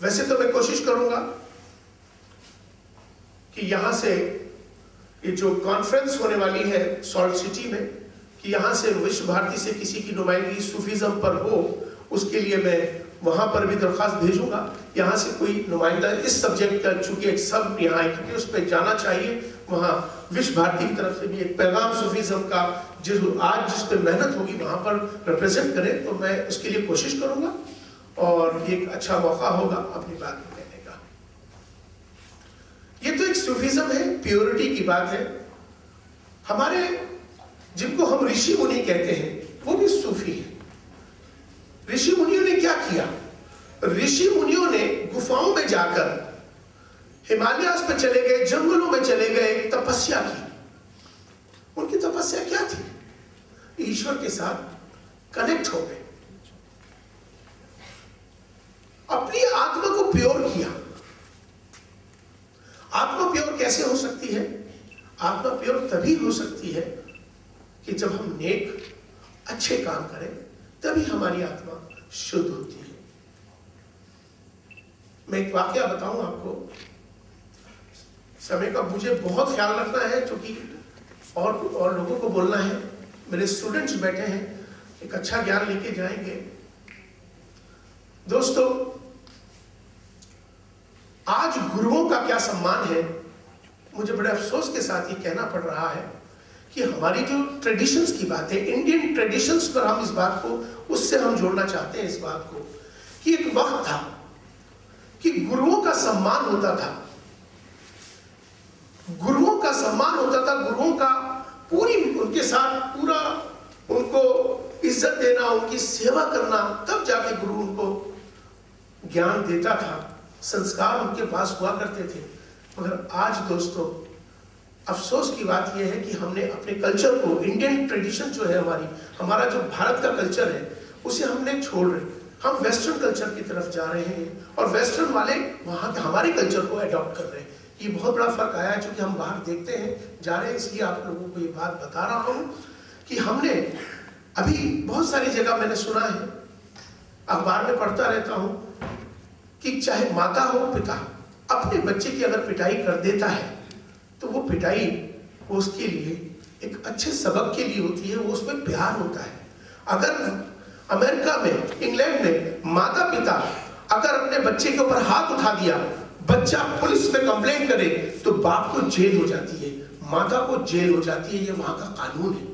वैसे तो मैं कोशिश करूंगा कि यहां से ये जो कॉन्फ्रेंस होने वाली है सॉल्ट सिटी में, कि यहां से विश्व भारती से किसी की नुमाइंदगी सूफीज्म पर हो, उसके लिए मैं वहां पर भी दरख्वास्त भेजूंगा। यहाँ से कोई नुमाइंदा इस सब्जेक्ट का, चूंकि सब यहाँ इकट्ठे उस पर जाना चाहिए, वहाँ विश्व भारती की तरफ से भी एक पैगाम सूफीज्म का आज जिस पे मेहनत होगी वहां पर रिप्रेजेंट करें, तो मैं उसके लिए कोशिश करूंगा और ये एक अच्छा मौका होगा अपनी बात को कहने का। ये तो एक सूफीज्म है, प्योरिटी की बात है। हमारे जिनको हम ऋषि मुनि कहते हैं वो भी सूफी है। ऋषि मुनियों ने क्या किया? ऋषि मुनियों ने गुफाओं में जाकर, हिमालयास पे चले गए, जंगलों में चले गए, तपस्या की। उनकी तपस्या क्या थी? ईश्वर के साथ कनेक्ट हो गए, अपनी आत्मा को प्योर किया। आत्मा प्योर कैसे हो सकती है? आत्मा प्योर तभी हो सकती है कि जब हम नेक अच्छे काम करें, तभी हमारी आत्मा शुद्ध होती है। मैं एक वाकया बताऊं आपको, समय का मुझे बहुत ख्याल रखना है क्योंकि और लोगों को बोलना है। मेरे स्टूडेंट्स बैठे हैं, एक अच्छा ज्ञान लेके जाएंगे। दोस्तों, आज गुरुओं का क्या सम्मान है, मुझे बड़े अफसोस के साथ ये कहना पड़ रहा है कि हमारी जो ट्रेडिशंस की बात है, इंडियन ट्रेडिशंस पर हम इस बात को, उससे हम जोड़ना चाहते हैं इस बात को कि एक वक्त था कि गुरुओं का सम्मान होता था, गुरुओं का सम्मान होता था, गुरुओं का पूरी उनके साथ पूरा उनको इज्जत देना, उनकी सेवा करना, तब जाके गुरु उनको ज्ञान देता था, संस्कार उनके पास हुआ करते थे। मगर आज दोस्तों, अफसोस की बात यह है कि हमने अपने कल्चर को, इंडियन ट्रेडिशन जो है हमारा जो भारत का कल्चर है, उसे हमने छोड़ रहे, हम वेस्टर्न कल्चर की तरफ जा रहे हैं और वेस्टर्न वाले वहाँ के हमारे कल्चर को अडॉप्ट कर रहे हैं। ये बहुत बड़ा फर्क आया है, क्योंकि हम बाहर देखते हैं, जा रहे हैं, इसलिए आप लोगों को ये बात बता रहा हूँ कि हमने अभी बहुत सारी जगह मैंने सुना है, अखबार में पढ़ता रहता हूँ कि चाहे माता हो पिता, अपने बच्चे की अगर पिटाई कर देता है तो वो पिटाई वो उसके लिए एक अच्छे सबक के लिए होती है, वो उसमें प्यार होता है। अगर अमेरिका में, इंग्लैंड में माता पिता अगर अपने बच्चे के ऊपर हाथ उठा दिया, बच्चा पुलिस में कंप्लेंट करे तो बाप को जेल हो जाती है, माता को जेल हो जाती है, ये वहां का कानून है।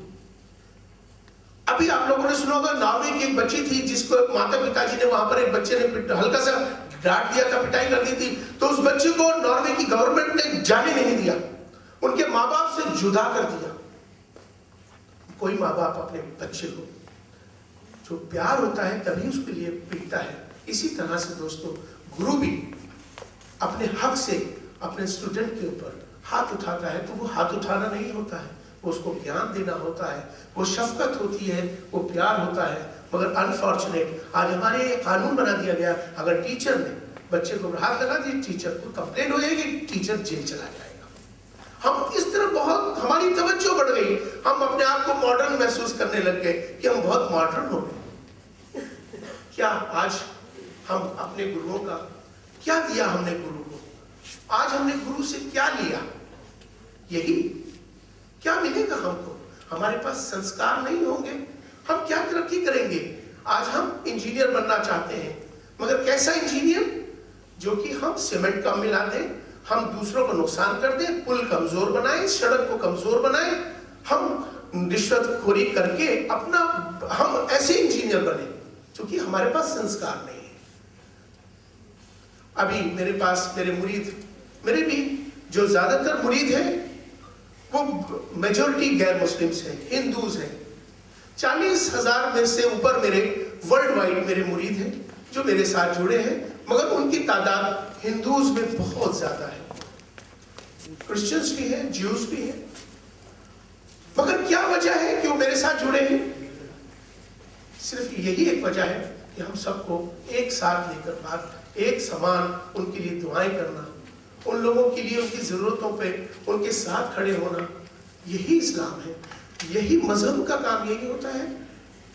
अभी आप लोगों ने सुना होगा, नॉर्वे की एक बच्ची थी जिसको माता पिताजी ने, वहां पर एक बच्चे ने हल्का सा डांट दिया था, पिटाई कर दी थी, तो उस बच्चे को नॉर्वे की गवर्नमेंट ने जाने नहीं दिया, उनके माँ बाप से जुदा कर दिया। कोई माँ बाप अपने बच्चे को जो प्यार होता है तभी उसके लिए पीटता है। इसी तरह से दोस्तों, गुरु भी अपने हक से अपने स्टूडेंट के ऊपर हाथ उठाता है तो वो हाथ उठाना नहीं होता है, वो उसको ज्ञान देना होता है, वो शफकत होती है, वो प्यार होता है। मगर अनफॉर्चुनेट आज हमारे कानून बना दिया गया, अगर टीचर ने बच्चे को हाथ लगा दिया, टीचर को कंप्लेंट हो जाएगी, टीचर जेल चला जाएगा। हम इस तरह बहुत, हमारी तवज्जो बढ़ गई, हम अपने आप को मॉडर्न महसूस करने लग गए कि हम बहुत मॉडर्न हो गए। क्या आज हम अपने गुरुओं का क्या दिया? हमने गुरु को, आज हमने गुरु से क्या लिया? यही क्या मिलेगा हमको? हमारे पास संस्कार नहीं होंगे, हम क्या तरक्की करेंगे? आज हम इंजीनियर बनना चाहते हैं, मगर कैसा इंजीनियर? जो कि हम सीमेंट कम मिला दें, हम दूसरों को नुकसान कर दें, पुल कमजोर बनाएं, सड़क को कमजोर बनाएं, हम रिश्वतखोरी करके अपना, हम ऐसे इंजीनियर बने, क्योंकि हमारे पास संस्कार नहीं है। अभी मेरे पास मेरे मुरीद, मेरे भी जो ज्यादातर मुरीद हैं वो मेजॉरिटी गैर मुस्लिम्स हैं, हिंदूज हैं। 40,000 में से ऊपर मेरे वर्ल्ड वाइड मेरे मुरीद हैं जो मेरे साथ जुड़े हैं, मगर उनकी तादाद हिंदूज में बहुत ज्यादा है, क्रिश्चियंस भी हैं, ज्यूज भी हैं। मगर क्या वजह है कि वो मेरे साथ जुड़े हैं? सिर्फ यही एक वजह है कि हम सबको एक साथ लेकर बात, एक समान उनके लिए दुआएं करना, उन लोगों के लिए उनकी जरूरतों पे उनके साथ खड़े होना, यही इस्लाम है। यही मजहब का काम यही होता है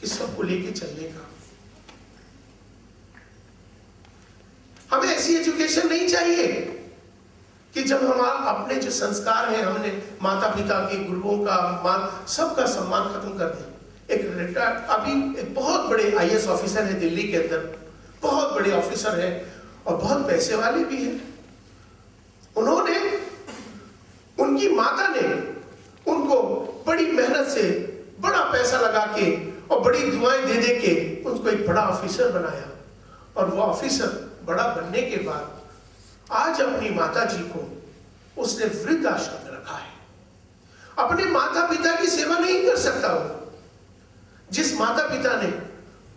कि सबको लेके चलने का। हमें ऐसी एजुकेशन नहीं चाहिए कि जब हमारा अपने जो संस्कार हैं, हमने माता पिता के, गुरुओं का मान, सबका सम्मान खत्म कर दिया। एक रिटायर्ड अभी एक बहुत बड़े आईएएस ऑफिसर है दिल्ली के अंदर, बहुत बड़े ऑफिसर है और बहुत पैसे वाले भी हैं। उन्होंने, उनकी माता ने उनको बड़ी मेहनत से बड़ा पैसा लगा के और बड़ी दुआएं दे दे के उनको एक बड़ा ऑफिसर बनाया। और वो ऑफिसर बड़ा बनने के बाद आज अपनी माता जी को उसने वृद्ध आश्रम में रखा है। अपने माता पिता की सेवा नहीं कर सकता वो, जिस माता पिता ने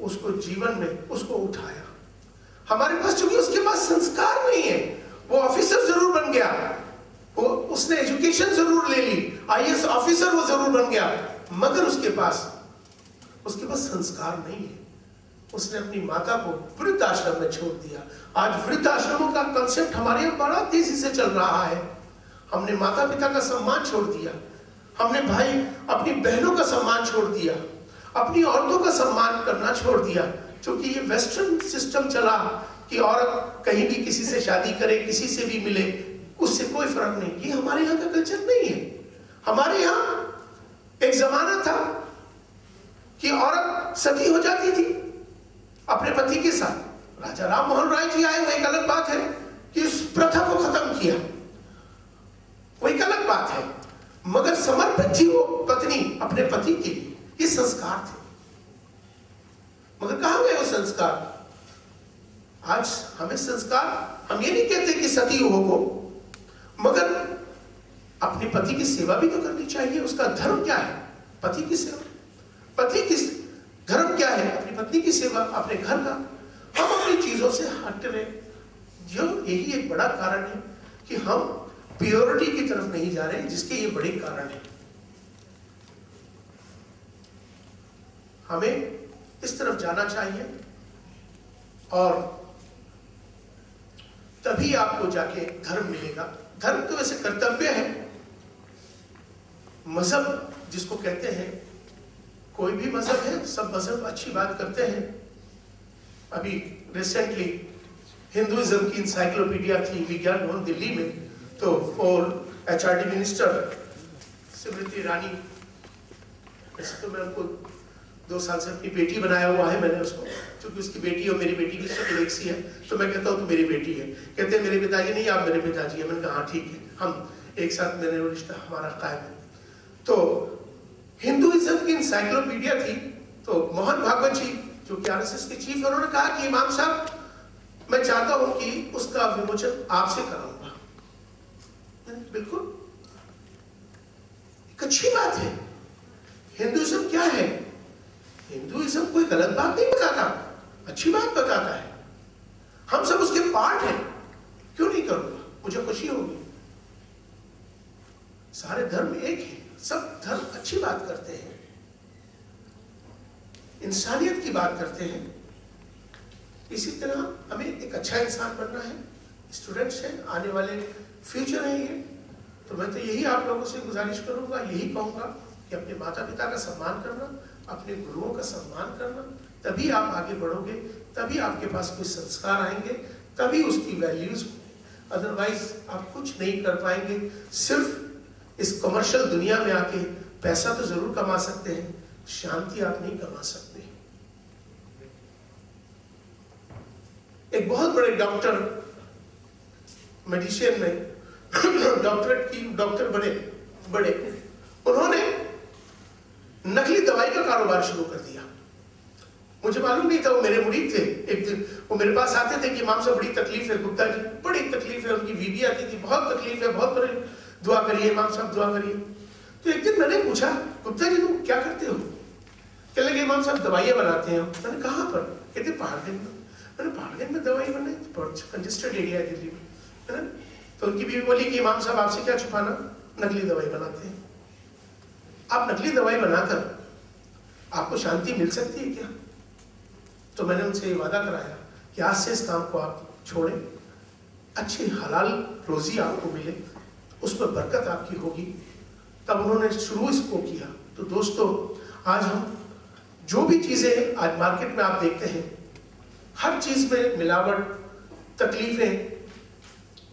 उसको जीवन में उसको उठाया। हमारे पास चूंकि उसके पास संस्कार नहीं है, वो ऑफिसर जरूर बन गया, वो उसने एजुकेशन जरूर ले ली, आईएएस ऑफिसर वो जरूर बन गया, मगर उसके पास संस्कार नहीं है। उसने अपनी माता को वृद्ध आश्रम में छोड़ दिया। आज वृद्ध आश्रमों का कंसेप्ट हमारे यहाँ बड़ा तेजी से चल रहा है। हमने माता पिता का सम्मान छोड़ दिया, हमने भाई अपनी बहनों का सम्मान छोड़ दिया, अपनी औरतों का सम्मान करना छोड़ दिया, क्योंकि ये वेस्टर्न सिस्टम चला कि औरत कहीं भी किसी से शादी करे, किसी से भी मिले, उससे कोई फर्क नहीं। ये हमारे यहाँ का कल्चर नहीं है। हमारे यहाँ एक जमाना था कि औरत सती हो जाती थी अपने पति के साथ। राजा राम मोहन राय जी आए, वो एक अलग बात है कि उस प्रथा को खत्म किया, वो एक अलग बात है, मगर समर्पित थी वो पत्नी अपने पति के लिए। ये संस्कार थे, मगर कहां गए वो संस्कार? आज हमें संस्कार, हम ये नहीं कहते कि सती हो, मगर अपने पति की सेवा भी तो करनी चाहिए। उसका धर्म क्या है? पति की सेवा। पति की धर्म क्या है? अपनी पत्नी की सेवा, अपने घर का। हम अपनी चीजों से हट रहे, जो यही एक बड़ा कारण है कि हम प्योरिटी की तरफ नहीं जा रहे, जिसके ये बड़े कारण है। हमें इस तरफ जाना चाहिए और तभी आपको जाके धर्म मिलेगा। धर्म तो वैसे कर्तव्य है, मजहब जिसको कहते हैं, कोई भी मजहब है, सब मजहब अच्छी बात करते हैं। अभी रिसेंटली हिंदुइज्म की इंसाइक्लोपीडिया थी विज्ञान भवन दिल्ली में, तो और एचआरडी मिनिस्टर स्मृति ईरानी, वैसे तो मैं उनको 2 साल से अपनी बेटी बनाया हुआ है मैंने उसको, क्योंकि उसकी बेटी और मेरी बेटी की शक्ल एक सी है, तो मैं कहता हूँ तो मेरी बेटी है। कहते हैं मेरे पिताजी नहीं, आप मेरे पिताजी हैं। मैंने कहा हाँ ठीक है, हम एक साथ, मैंने वो रिश्ता हमारा कायम है। तो हिंदुइज्म की इंसाइक्लोपीडिया थी, तो मोहन भागवत जी जो कि आरएसएस के चीफ, उन्होंने कहा कि इमाम साहब मैं चाहता हूं कि उसका विमोचन आपसे कराऊंगा। बिल्कुल एक अच्छी बात है। हिंदुइज्म क्या है? हिंदुइज्म कोई गलत बात नहीं बताता, अच्छी बात बताता है। हम सब उसके पार्ट हैं, क्यों नहीं करूंगा? मुझे खुशी होगी। सारे धर्म एक है, सब धर्म अच्छी बात करते हैं, इंसानियत की बात करते हैं। इसी तरह हमें एक अच्छा इंसान बनना है। स्टूडेंट्स हैं, आने वाले फ्यूचर है ये, तो मैं तो यही आप लोगों से गुजारिश करूंगा, यही कहूंगा कि अपने माता पिता का सम्मान करना, अपने गुरुओं का सम्मान करना, तभी आप आगे बढ़ोगे, तभी आपके पास कोई संस्कार आएंगे, तभी उसकी वैल्यूज। अदरवाइज आप कुछ नहीं कर पाएंगे। सिर्फ इस कमर्शियल दुनिया में आके पैसा तो जरूर कमा सकते हैं, शांति आप नहीं कमा सकते। एक बहुत बड़े डॉक्टर, मेडिसिन में डॉक्टरेट की डॉक्टर बड़े, उन्होंने नकली दवाई का कारोबार शुरू कर दिया। मुझे मालूम नहीं था, वो मेरे मुरीद थे। एक दिन वो मेरे पास आते थे कि इमाम साहब बड़ी तकलीफ है, गुप्ता जी बड़ी तकलीफ है। उनकी बीवी आती थी, बहुत तकलीफ है, बहुत बड़ी, दुआ करिए इमाम साहब, दुआ करिए। तो एक दिन मैंने पूछा, गुप्ता जी तुम क्या करते हो? कहने लगे इमाम साहब दवाइयाँ बनाते हैं। मैंने कहाँ पर? कहते पहाड़गंज में। मैंने पहाड़गंज में दवाई बनाई? कंजेस्टेड एरिया है दिल्ली में, है ना? तो उनकी बीवी बोली कि इमाम साहब आपसे क्या छुपाना, नकली दवाई बनाते हैं। आप नकली दवाई बनाकर आपको शांति मिल सकती है क्या? तो मैंने उनसे वादा कराया कि आज से इस काम को आप छोड़ें, अच्छी हलाल रोजी आपको मिले, उसमें बरकत आपकी होगी। तब उन्होंने शुरू इसको किया। तो दोस्तों, आज हम जो भी चीजें आज मार्केट में आप देखते हैं, हर चीज में मिलावट, तकलीफें,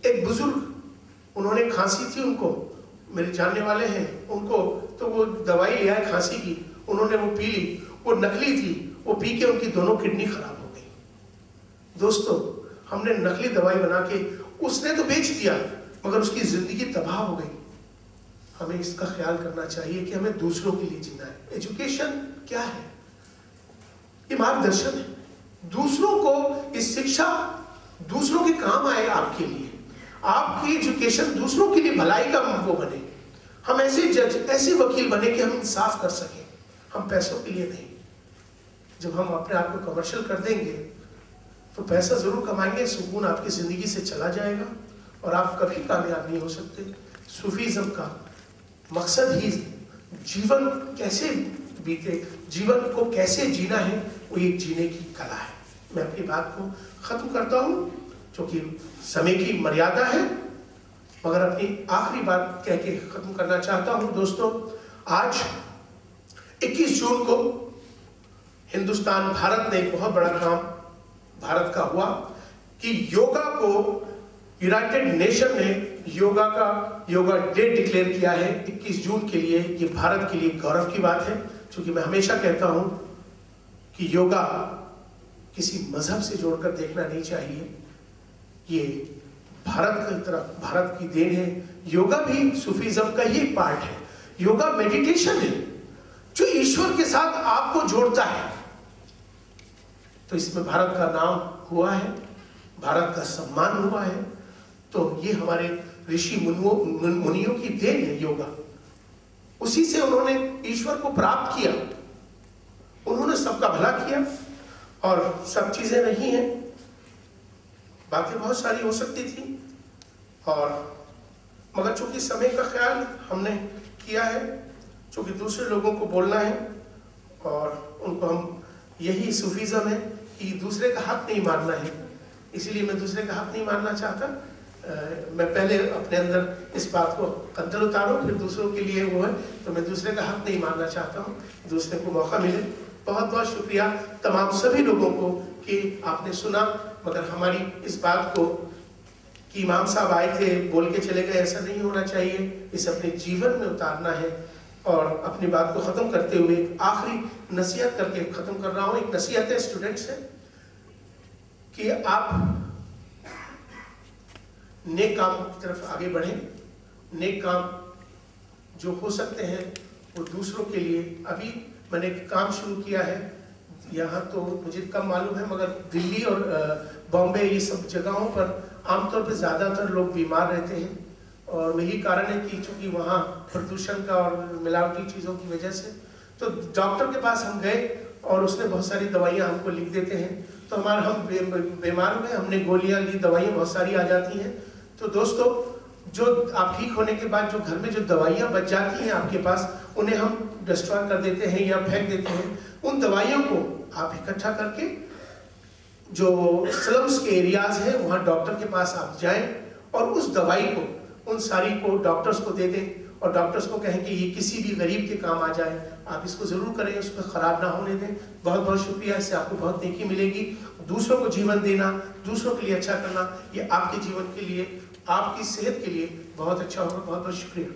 एक बुजुर्ग, उन्होंने खांसी थी उनको, मेरे जानने वाले हैं उनको, तो वो दवाई ले आए खांसी की, उन्होंने वो पी ली, वो नकली थी, वो पी के उनकी दोनों किडनी खराब हो गई। दोस्तों, हमने नकली दवाई बना के, उसने तो बेच दिया मगर उसकी जिंदगी तबाह हो गई। हमें इसका ख्याल करना चाहिए कि हमें दूसरों के लिए जीना है। एजुकेशन क्या है? ये मार्गदर्शन है, दूसरों को इस शिक्षा दूसरों के काम आए, आपके लिए, आपकी एजुकेशन दूसरों के लिए भलाई का वो बने। हम ऐसे जज, ऐसे वकील बने कि हम इंसाफ कर सकें, हम पैसों के लिए नहीं। जब हम अपने आप को कमर्शियल कर देंगे तो पैसा जरूर कमाएंगे, सुकून आपकी जिंदगी से चला जाएगा और आप कभी कामयाब नहीं हो सकते। सूफीज्म का मकसद ही जीवन कैसे बीते, जीवन को कैसे जीना है, वो एक जीने की कला है। मैं अपनी बात को खत्म करता हूं, क्योंकि समय की मर्यादा है, मगर अपनी आखिरी बात कह के खत्म करना चाहता हूं। दोस्तों, आज 21 जून को हिंदुस्तान, भारत ने एक बहुत बड़ा काम भारत का हुआ कि योगा को यूनाइटेड नेशन ने योगा डे डिक्लेयर किया है 21 जून के लिए। ये भारत के लिए गौरव की बात है, क्योंकि मैं हमेशा कहता हूं कि योगा किसी मजहब से जोड़कर देखना नहीं चाहिए। ये भारत की तरफ, भारत की देन है। योगा भी सूफीज्म का ही पार्ट है। योगा मेडिटेशन है जो ईश्वर के साथ आपको जोड़ता है। तो इसमें भारत का नाम हुआ है, भारत का सम्मान हुआ है। तो ये हमारे ऋषि मुनियों की देन है योगा। उसी से उन्होंने ईश्वर को प्राप्त किया, उन्होंने सबका भला किया। और सब चीजें नहीं हैं, बातें बहुत सारी हो सकती थी, और मगर चूंकि समय का ख्याल हमने किया है, चूंकि दूसरे लोगों को बोलना है और उनको हम, यही सूफीज्म है कि दूसरे का हक नहीं मारना है। इसीलिए मैं दूसरे का हक नहीं मारना चाहता। मैं पहले अपने अंदर इस बात को अंदर उतारूं, फिर दूसरों के लिए वो है, तो मैं दूसरे का हक नहीं मारना चाहता हूँ। दूसरे को मौका मिले। बहुत बहुत शुक्रिया तमाम सभी लोगों को कि आपने सुना। मगर हमारी इस बात को कि इमाम साहब आए थे, बोल के चले गए, ऐसा नहीं होना चाहिए। इसे अपने जीवन में उतारना है। और अपनी बात को ख़त्म करते हुए एक आखिरी नसीहत करके ख़त्म कर रहा हूँ। एक नसीहत है स्टूडेंट्स है कि आप नेक काम की तरफ आगे बढ़ें। नेक काम जो हो सकते हैं वो दूसरों के लिए। अभी मैंने एक काम शुरू किया है, यहाँ तो मुझे कम मालूम है, मगर दिल्ली और बॉम्बे, ये सब जगहों पर आमतौर पर ज़्यादातर लोग बीमार रहते हैं। और वही कारण है कि चूँकि वहाँ प्रदूषण का और मिलावटी चीज़ों की वजह से, तो डॉक्टर के पास हम गए और उसने बहुत सारी दवाइयाँ हमको लिख देते हैं। तो हम बीमार हुए, हमने गोलियाँ ली, दवाइयाँ बहुत सारी आ जाती हैं। तो दोस्तों, जो आप ठीक होने के बाद जो घर में जो दवाइयाँ बच जाती हैं आपके पास, उन्हें हम डिस्ट्रॉय कर देते हैं या फेंक देते हैं। उन दवाइयों को आप इकट्ठा करके, जो स्लम्स के एरियाज हैं वहाँ डॉक्टर के पास आप जाएं और उस दवाई को, उन सारी को डॉक्टर्स को दे दें और डॉक्टर्स को कहें कि ये किसी भी गरीब के काम आ जाए। आप इसको ज़रूर करें, उसको ख़राब ना होने दें। बहुत बहुत शुक्रिया, इससे आपको बहुत नेकी मिलेगी। दूसरों को जीवन देना, दूसरों के लिए अच्छा करना, ये आपके जीवन के लिए, आपकी सेहत के लिए बहुत अच्छा होगा। बहुत बहुत शुक्रिया।